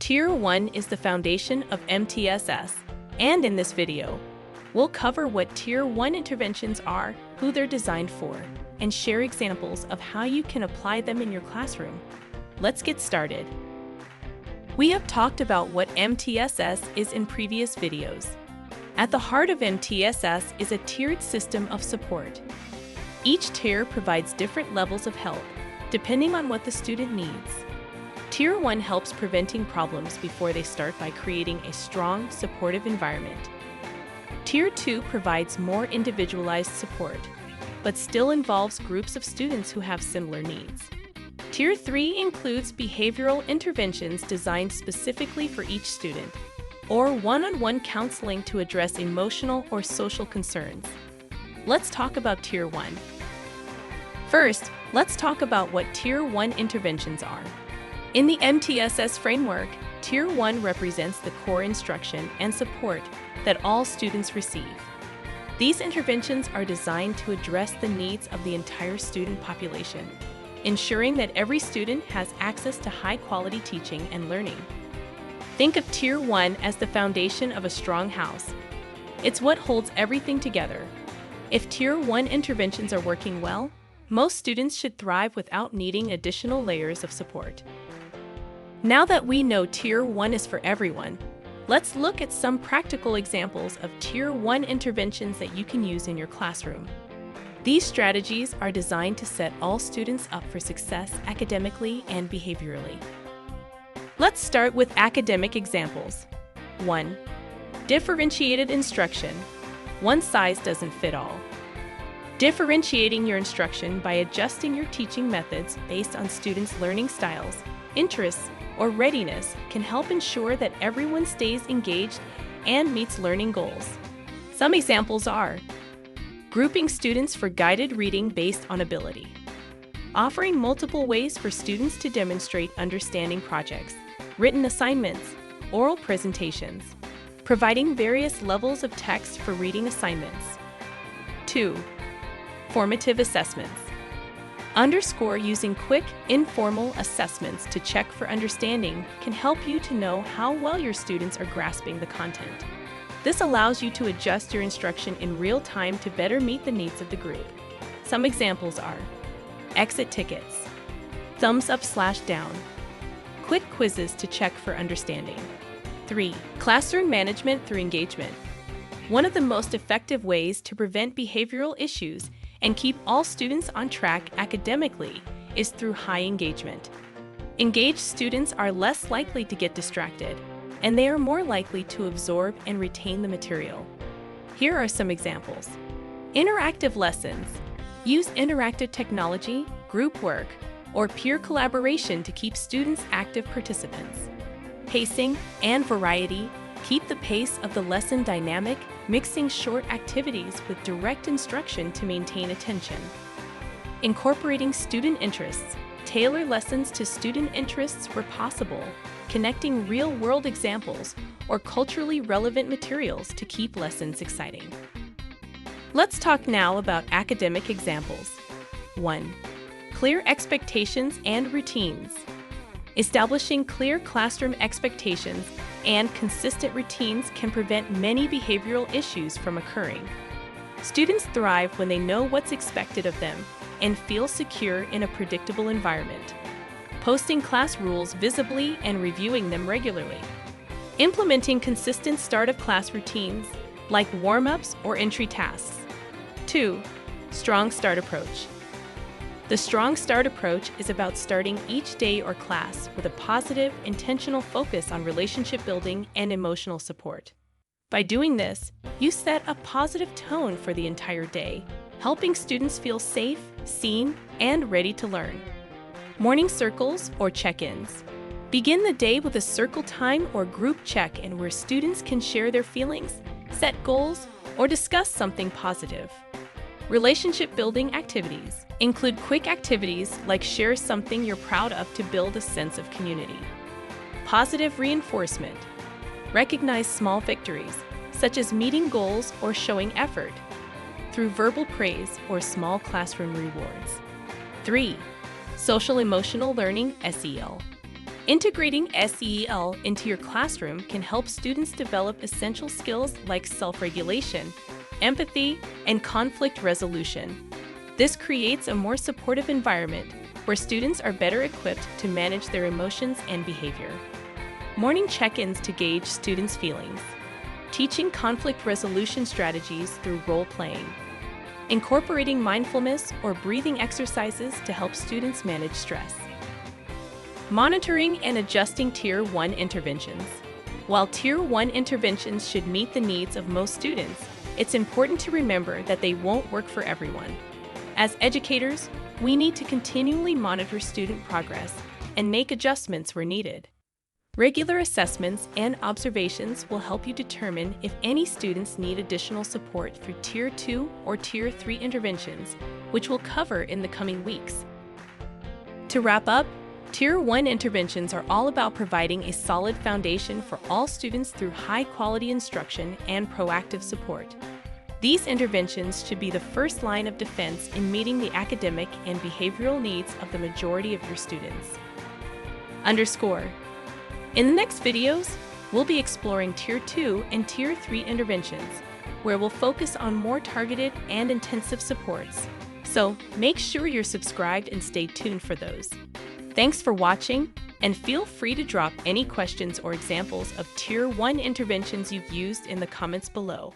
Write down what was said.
Tier 1 is the foundation of MTSS, and in this video, we'll cover what Tier 1 interventions are, who they're designed for, and share examples of how you can apply them in your classroom. Let's get started. We have talked about what MTSS is in previous videos. At the heart of MTSS is a tiered system of support. Each tier provides different levels of help, depending on what the student needs. Tier 1 helps preventing problems before they start by creating a strong, supportive environment. Tier 2 provides more individualized support, but still involves groups of students who have similar needs. Tier 3 includes behavioral interventions designed specifically for each student, or one-on-one counseling to address emotional or social concerns. Let's talk about Tier 1. First, let's talk about what Tier 1 interventions are. In the MTSS framework, Tier 1 represents the core instruction and support that all students receive. These interventions are designed to address the needs of the entire student population, ensuring that every student has access to high-quality teaching and learning. Think of Tier 1 as the foundation of a strong house. It's what holds everything together. If Tier 1 interventions are working well, most students should thrive without needing additional layers of support. Now that we know Tier 1 is for everyone, let's look at some practical examples of Tier 1 interventions that you can use in your classroom. These strategies are designed to set all students up for success academically and behaviorally. Let's start with academic examples. 1. Differentiated instruction. One size doesn't fit all. Differentiating your instruction by adjusting your teaching methods based on students' learning styles, interests, or readiness can help ensure that everyone stays engaged and meets learning goals. Some examples are grouping students for guided reading based on ability, offering multiple ways for students to demonstrate understanding projects, written assignments, oral presentations, providing various levels of text for reading assignments. 2. Formative assessments. Underscore using quick, informal assessments to check for understanding can help you to know how well your students are grasping the content. This allows you to adjust your instruction in real time to better meet the needs of the group. Some examples are exit tickets, thumbs up/down, quick quizzes to check for understanding. 3. Classroom management through engagement. One of the most effective ways to prevent behavioral issues and keep all students on track academically is through high engagement. Engaged students are less likely to get distracted, and they are more likely to absorb and retain the material. Here are some examples. Interactive lessons. Use interactive technology, group work, or peer collaboration to keep students active participants. Pacing and variety. Keep the pace of the lesson dynamic, mixing short activities with direct instruction to maintain attention. Incorporating student interests. Tailor lessons to student interests where possible, connecting real-world examples or culturally relevant materials to keep lessons exciting. Let's talk now about academic examples. 1. Clear expectations and routines. Establishing clear classroom expectations and consistent routines can prevent many behavioral issues from occurring. Students thrive when they know what's expected of them and feel secure in a predictable environment. Posting class rules visibly and reviewing them regularly. Implementing consistent start of class routines, like warm-ups or entry tasks. 2. Strong start approach. The Strong Start approach is about starting each day or class with a positive, intentional focus on relationship building and emotional support. By doing this, you set a positive tone for the entire day, helping students feel safe, seen, and ready to learn. Morning circles or check-ins. Begin the day with a circle time or group check-in where students can share their feelings, set goals, or discuss something positive. Relationship building activities. Include quick activities like share something you're proud of to build a sense of community. Positive reinforcement. Recognize small victories, such as meeting goals or showing effort, through verbal praise or small classroom rewards. 3. Social emotional learning (SEL). Integrating SEL into your classroom can help students develop essential skills like self-regulation, empathy, and conflict resolution. This creates a more supportive environment where students are better equipped to manage their emotions and behavior. Morning check-ins to gauge students' feelings. Teaching conflict resolution strategies through role-playing. Incorporating mindfulness or breathing exercises to help students manage stress. Monitoring and adjusting Tier 1 interventions. While Tier 1 interventions should meet the needs of most students, it's important to remember that they won't work for everyone. As educators, we need to continually monitor student progress and make adjustments where needed. Regular assessments and observations will help you determine if any students need additional support through Tier 2 or Tier 3 interventions, which we'll cover in the coming weeks. To wrap up, Tier 1 interventions are all about providing a solid foundation for all students through high-quality instruction and proactive support. These interventions should be the first line of defense in meeting the academic and behavioral needs of the majority of your students. Underscore. In the next videos, we'll be exploring Tier 2 and Tier 3 interventions, where we'll focus on more targeted and intensive supports. So make sure you're subscribed and stay tuned for those. Thanks for watching, and feel free to drop any questions or examples of Tier 1 interventions you've used in the comments below.